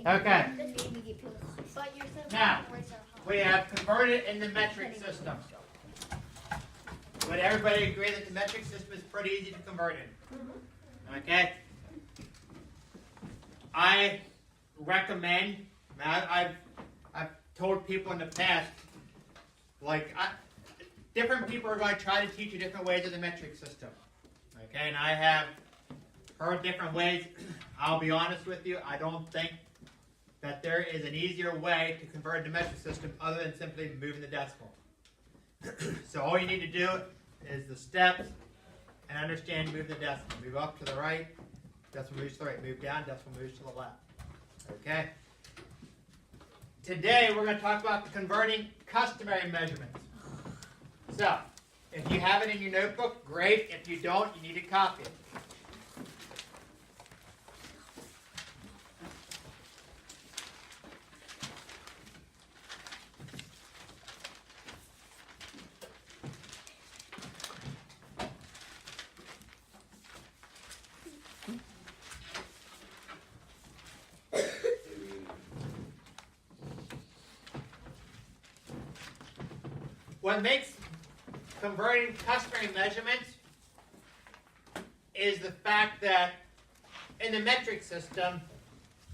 Okay. Now, we have converted in the metric system. Would everybody agree that the metric system is pretty easy to convert in? Okay? I recommend, I've told people in the past, different people are going to try to teach you different ways of the metric system. Okay, and I have heard different ways. I'll be honest with you, I don't think that there is an easier way to convert the metric system other than simply moving the decimal. So all you need to do is the steps and understand move the decimal. Move up to the right, decimal moves to the right. Move down, decimal moves to the left. Okay? Today we're going to talk about converting customary measurements. So, if you have it in your notebook, great. If you don't, you need to copy it. What makes converting customary measurements is the fact that in the metric system,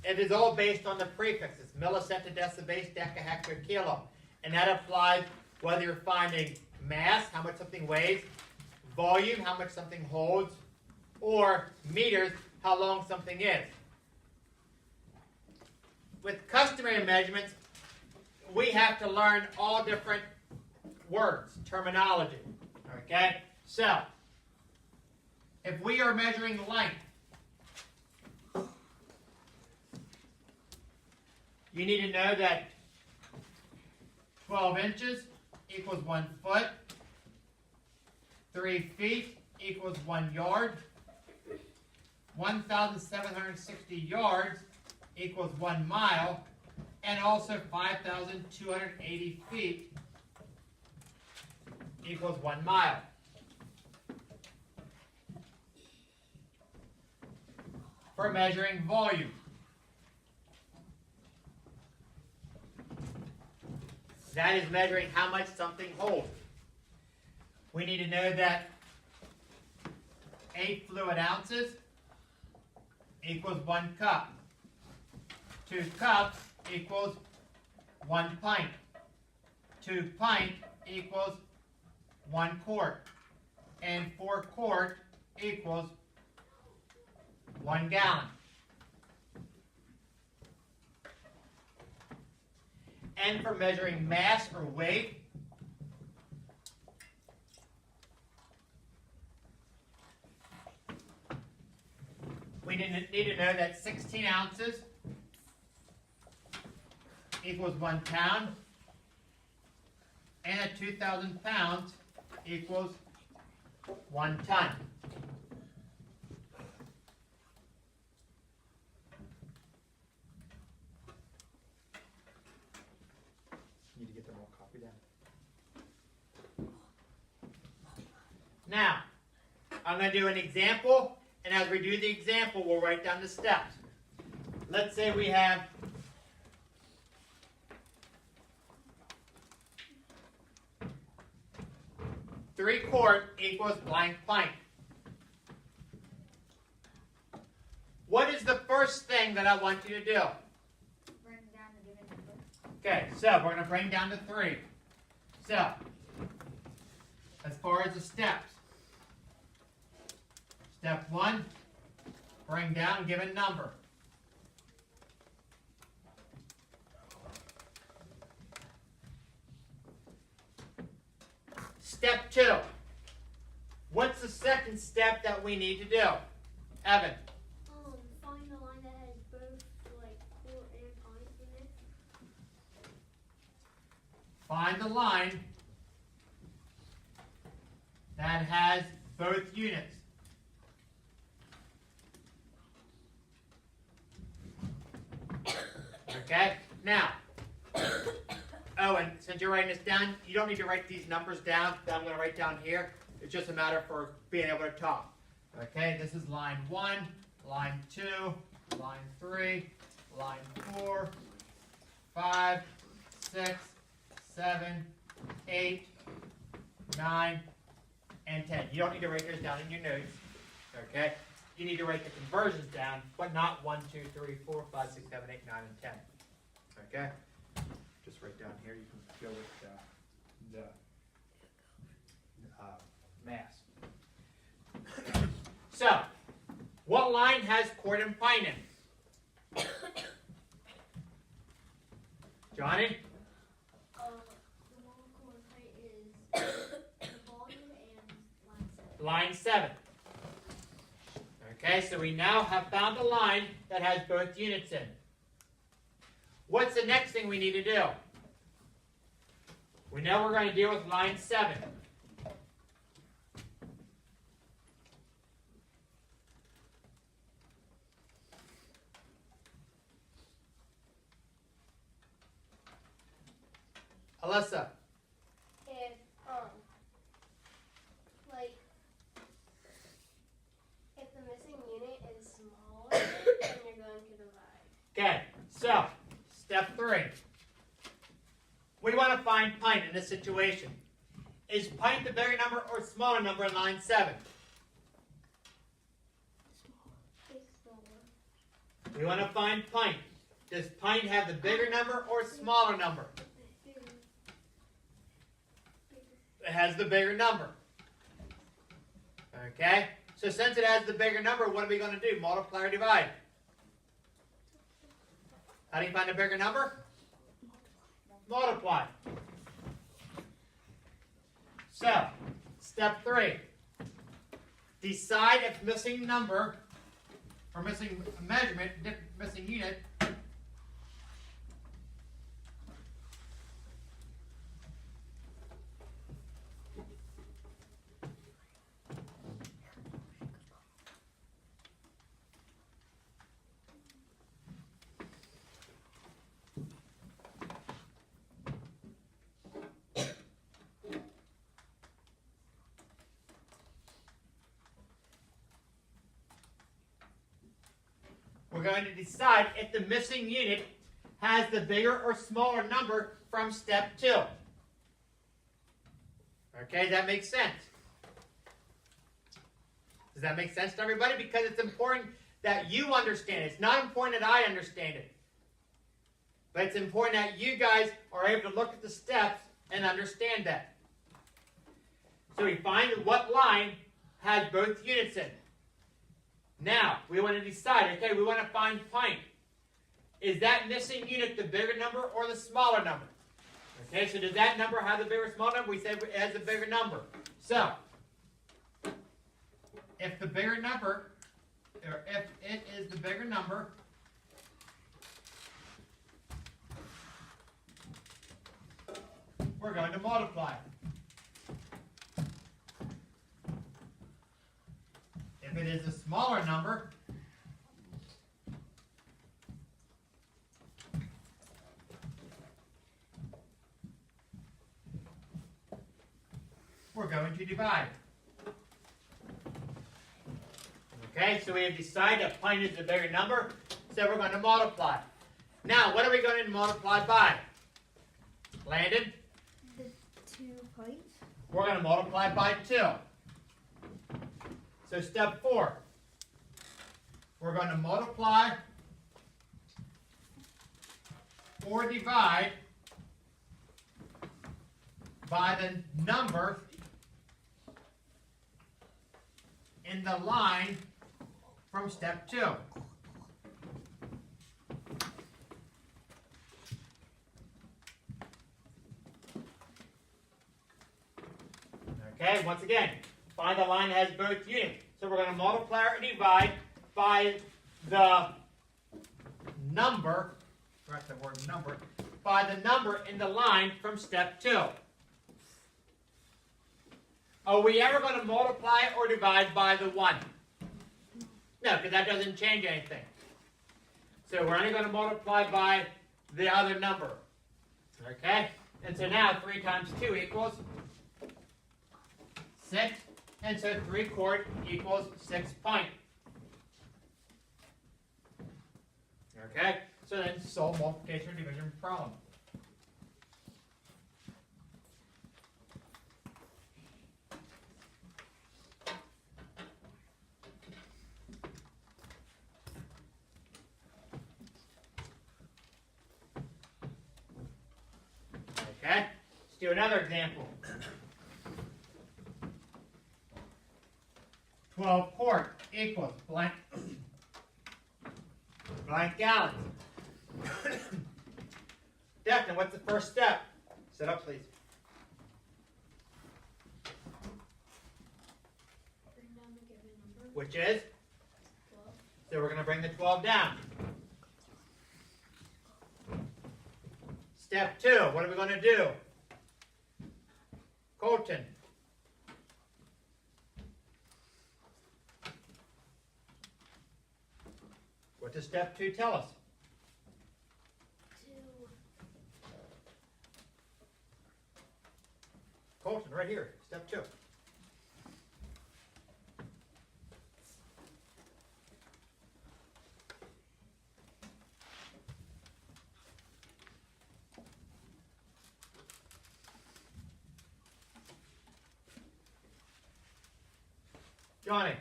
it is all based on the prefixes, millicent, decibase, deca, hecto, kilo. And that applies whether you're finding mass, how much something weighs, volume, how much something holds, or meters, how long something is. With customary measurements, we have to learn all different words, terminology. Okay? So, if we are measuring length, you need to know that 12 inches equals 1 foot, 3 feet equals 1 yard, 1,760 yards equals 1 mile, and also 5,280 feet equals 1 mile. For measuring volume, that is measuring how much something holds. We need to know that 8 fluid ounces equals 1 cup. 2 cups equals 1 pint. 2 pint equals 1 quart. And 4 quart equals 1 gallon. And for measuring mass or weight, we need to know that 16 ounces equals 1 pound, and that 2,000 pounds equals 1 ton. Need to get them all copied down. Now, I'm going to do an example, and as we do the example, we'll write down the steps. Let's say we have 3 quart equals blank pint. What is the first thing that I want you to do? Bring down the given number. Okay, so we're going to bring down to 3. So, as far as the steps, step 1, bring down given number. Step 2. What's the second step that we need to do? Evan. Find the line that has both quart and pint in it. Find the line that has both units. Okay? Now, oh, and since you're writing this down, you don't need to write these numbers down that I'm going to write down here. It's just a matter for being able to talk. Okay, this is line 1, line 2, line 3, line 4, 5, 6, 7, 8, 9, and 10. You don't need to write those down in your notes, okay? You need to write the conversions down, but not 1, 2, 3, 4, 5, 6, 7, 8, 9, and 10, okay? Just write down here. You can go with the mass. So, what line has cord and pine in? Johnny? The molecule height is the volume and line 7. Line 7. Okay, so we now have found a line that has both units in. What's the next thing we need to do? We know we're going to deal with line 7. Alyssa. If like if the missing unit is smaller, then you're going to divide. Okay, so step 3. We want to find pint in this situation. Is pint the bigger number or smaller number in line 7? It's smaller. We want to find pint. Does pint have the bigger number or smaller number? Bigger. It has the bigger number. Okay? So since it has the bigger number, what are we going to do? Multiply or divide? How do you find a bigger number? Multiply. So, step 3. Decide if missing number, or missing measurement, missing unit, we're going to decide if the missing unit has the bigger or smaller number from step 2. Okay, that makes sense. Does that make sense to everybody? Because it's important that you understand it. It's not important that I understand it. But it's important that you guys are able to look at the steps and understand that. So we find what line has both units in. Now, we want to decide, okay, we want to find pint. Is that missing unit the bigger number or the smaller number? Okay, so does that number have the bigger or smaller number? We said it has the bigger number. So, if the bigger number, or if it is the bigger number, we're going to multiply. If it is a smaller number, we're going to divide. Okay, so we have decided that pint is the bigger number, so we're going to multiply. Now, what are we going to multiply by? Landon? The 2 pints. We're going to multiply by 2. So step 4, we're going to multiply or divide by the number in the line from step 2. Okay, once again, find the line that has both units. So we're going to multiply or divide by the number, correct the word number, by the number in the line from step 2. Are we ever going to multiply or divide by the 1? No, because that doesn't change anything. So we're only going to multiply by the other number. Okay? And so now 3 times 2 equals 6. And so 3 quart equals 6 pint. Okay? So then solve multiplication or division problem. Okay, let's do another example. 12 quart equals blank gallons. Declan, what's the first step? Sit up, please. Bring down the given number. Which is? 12. So we're going to bring the 12 down. Step 2, what are we going to do? Colton. What does step 2 tell us? 2. Colton, right here, step 2. Johnny.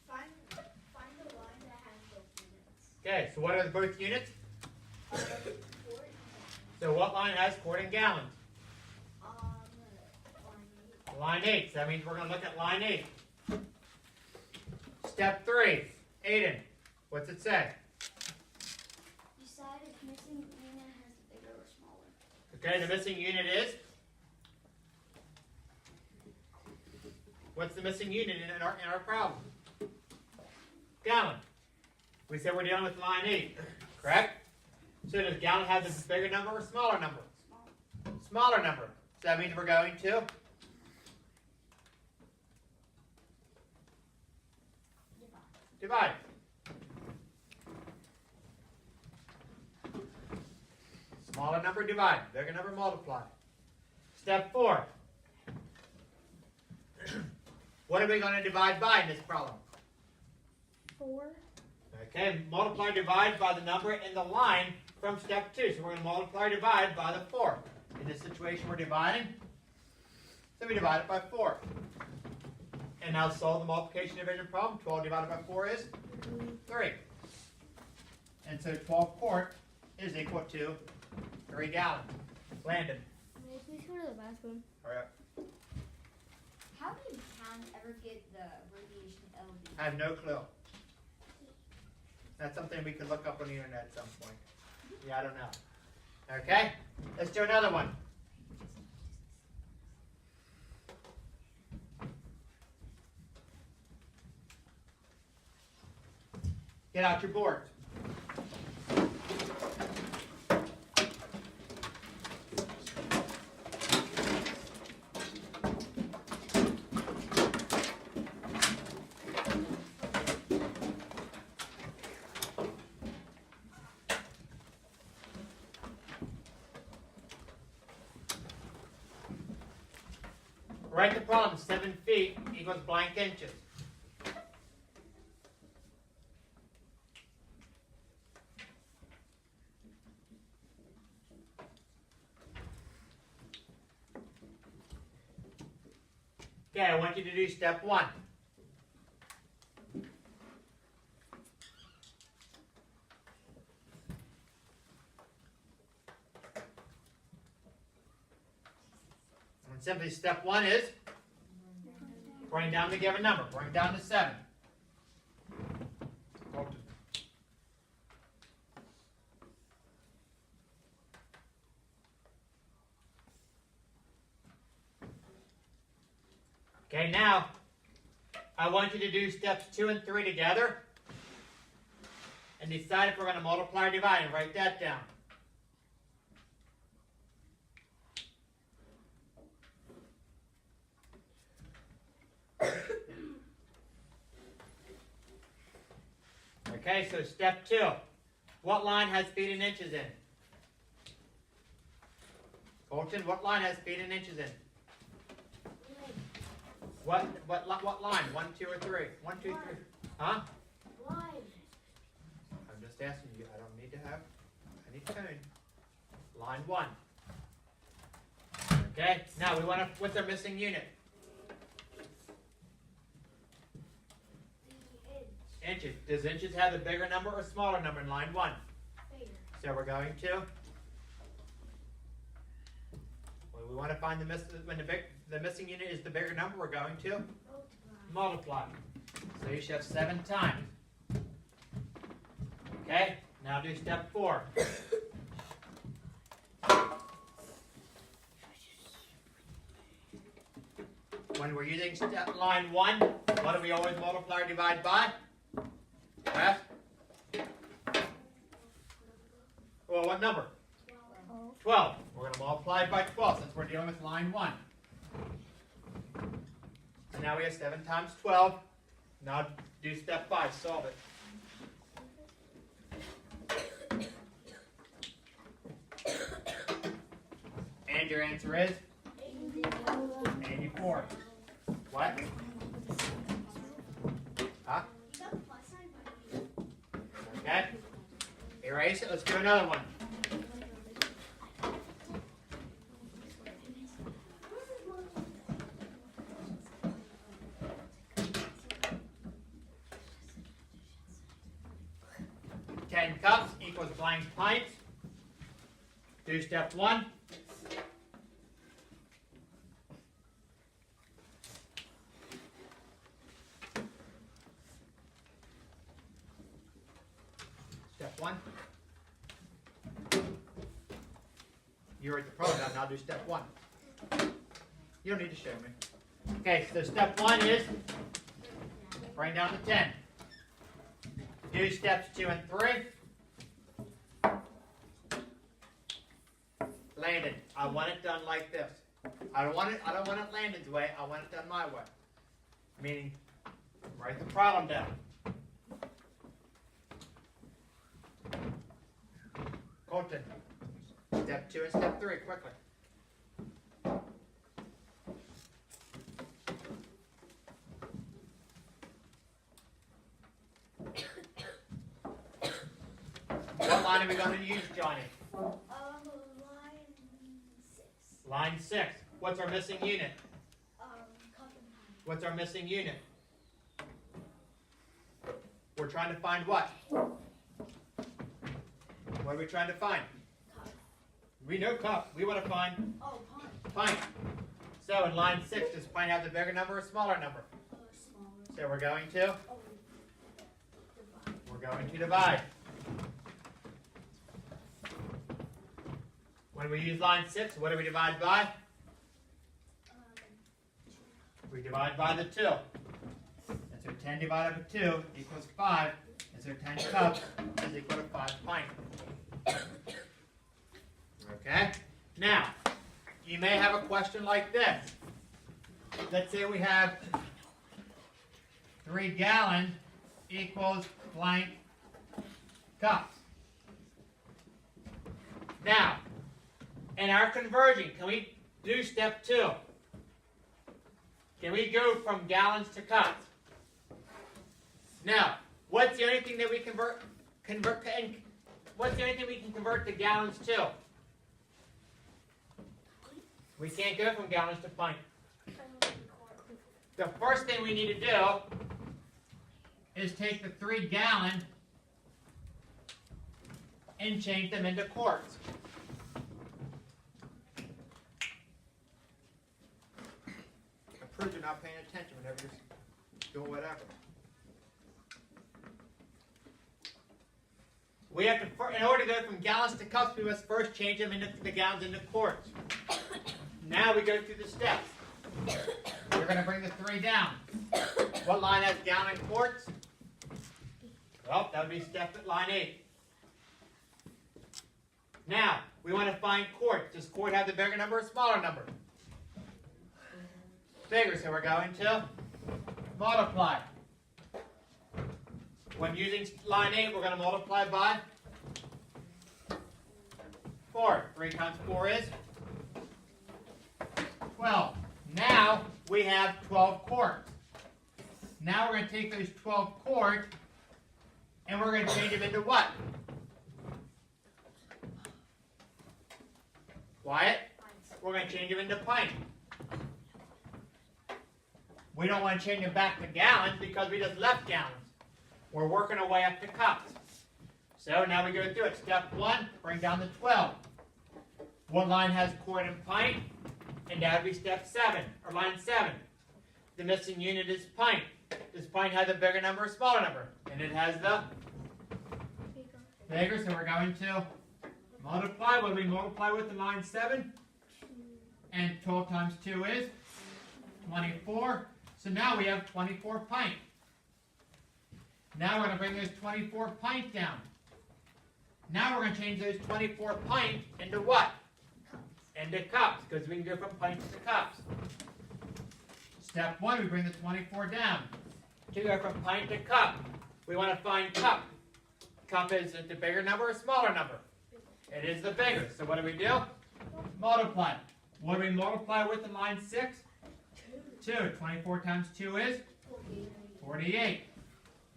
Find the line that has both units. Okay, so what are both units? Quart and So what line has quart and gallons? line 8. Line 8. So that means we're going to look at line 8. Step 3. Aiden, what's it say? Decide if missing unit has the bigger or smaller. Okay, the missing unit is? What's the missing unit in our problem? Gallon. We said we're dealing with line 8, correct? So does gallon have a bigger number or smaller number? Smaller. Smaller number. So that means we're going to? Divide. Smaller number divide. Bigger number multiply. Step 4. What are we going to divide by in this problem? 4. Okay, multiply divide by the number in the line from step 2. So we're going to multiply divide by the 4. In this situation, we're dividing. So we divide it by 4. And now solve the multiplication division problem. 12 divided by 4 is 3. And so 12 quart is equal to 3 gallons. Landon. May I please go to the bathroom? Hurry up. How did Pan ever get the abbreviation LB? I have no clue. That's something we could look up on the internet at some point. Yeah, I don't know. Okay, let's do another one. Get out your board. Write the problem. 7 feet equals blank inches. Okay, I want you to do step 1. And simply step 1 is bring down the given number. Bring down to 7. Okay, now I want you to do steps 2 and 3 together and decide if we're going to multiply or divide, and write that down. Okay, so step 2. What line has feet and inches in? Colton, what line has feet and inches in? What line? 1, 2, or 3? 1, 2, 3. Huh? Line. I'm just asking you. I don't need to have tune. Line 1. Okay, now we want to, what's our missing unit? The inch. Inches. Does inches have the bigger number or smaller number in line 1? Bigger. So we're going to, when we want to find when the missing unit is the bigger number, we're going to multiply. So you should have 7 times. Okay, now do step 4. When we're using line 1, what do we always multiply or divide by? Yes? Well, what number? 12. We're going to multiply it by 12 since we're dealing with line 1. So now we have 7 times 12. Now do step 5, solve it. And your answer is? 84. What? Huh? Okay. Erase it. Let's do another one. Ten cups equals blank pints. Do step 1. Step 1. You're at the program, now do step 1. You don't need to show me. Okay, so step 1 is bring down to 10. Do steps 2 and 3. Landon, I want it done like this. I don't want it Landon's way, I want it done my way. Meaning, write the problem down. Colton, step 2 and step 3, quickly. What line are we going to use, Johnny? Line 6. Line 6. What's our missing unit? Cup and pie. What's our missing unit? We're trying to find what? What are we trying to find? Cup. We know cup. We want to find Oh, pint. pint. So in line 6, does pint have the bigger number or smaller number? Smaller. So we're going to? Oh, divide. We're going to divide. When we use line 6, what do we divide by? We divide by the 2. And so 10 divided by 2 equals 5. And so 10 cups is equal to 5 pints. Okay? Now, you may have a question like this. Let's say we have 3 gallons equals blank cups. Now, in our conversion, can we do step 2? Can we go from gallons to cups? Now, what's the only thing that we what's the only thing we can convert to gallons to? We can't go from gallons to pint. The first thing we need to do is take the 3 gallon and change them into quarts. I'm sure you're not paying attention whenever you're doing whatever. We have to, in order to go from gallons to cups, we must first change them into the gallons into quarts. Now we go through the steps. We're going to bring the 3 down. What line has gallon and quarts? Well, that would be step at line 8. Now, we want to find quarts. Does quart have the bigger number or smaller number? Bigger, so we're going to multiply. When using line 8, we're going to multiply by 4. 3 times 4 is 12. Now we have 12 quarts. Now we're going to take those 12 quarts and we're going to change them into what? Wyatt? Pints. We're going to change them into pint. We don't want to change them back to gallons because we just left gallons. We're working our way up to cups. So now we go through it. Step 1, bring down the 12. One line has quart and pint, and that would be step 7, or line 7. The missing unit is pint. Does pint have a bigger number or smaller number? And it has the bigger, so we're going to multiply. What do we multiply with in line 7? And 12 times 2 is 24. So now we have 24 pint. Now we're going to bring those 24 pint down. Now we're going to change those 24 pint into what? Into cups, because we can go from pints to cups. Step 1, we bring the 24 down. To go from pint to cup, we want to find cup. Cup is the bigger number or smaller number? It is the bigger. So what do? Multiply. What do we multiply with in line 6? 2. 24 times 2 is? 48.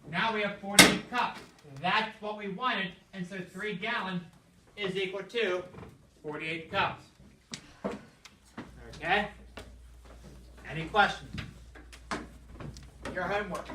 Now we have 48 cups. That's what we wanted, and so 3 gallons is equal to 48 cups. Okay? Any questions? Your homework.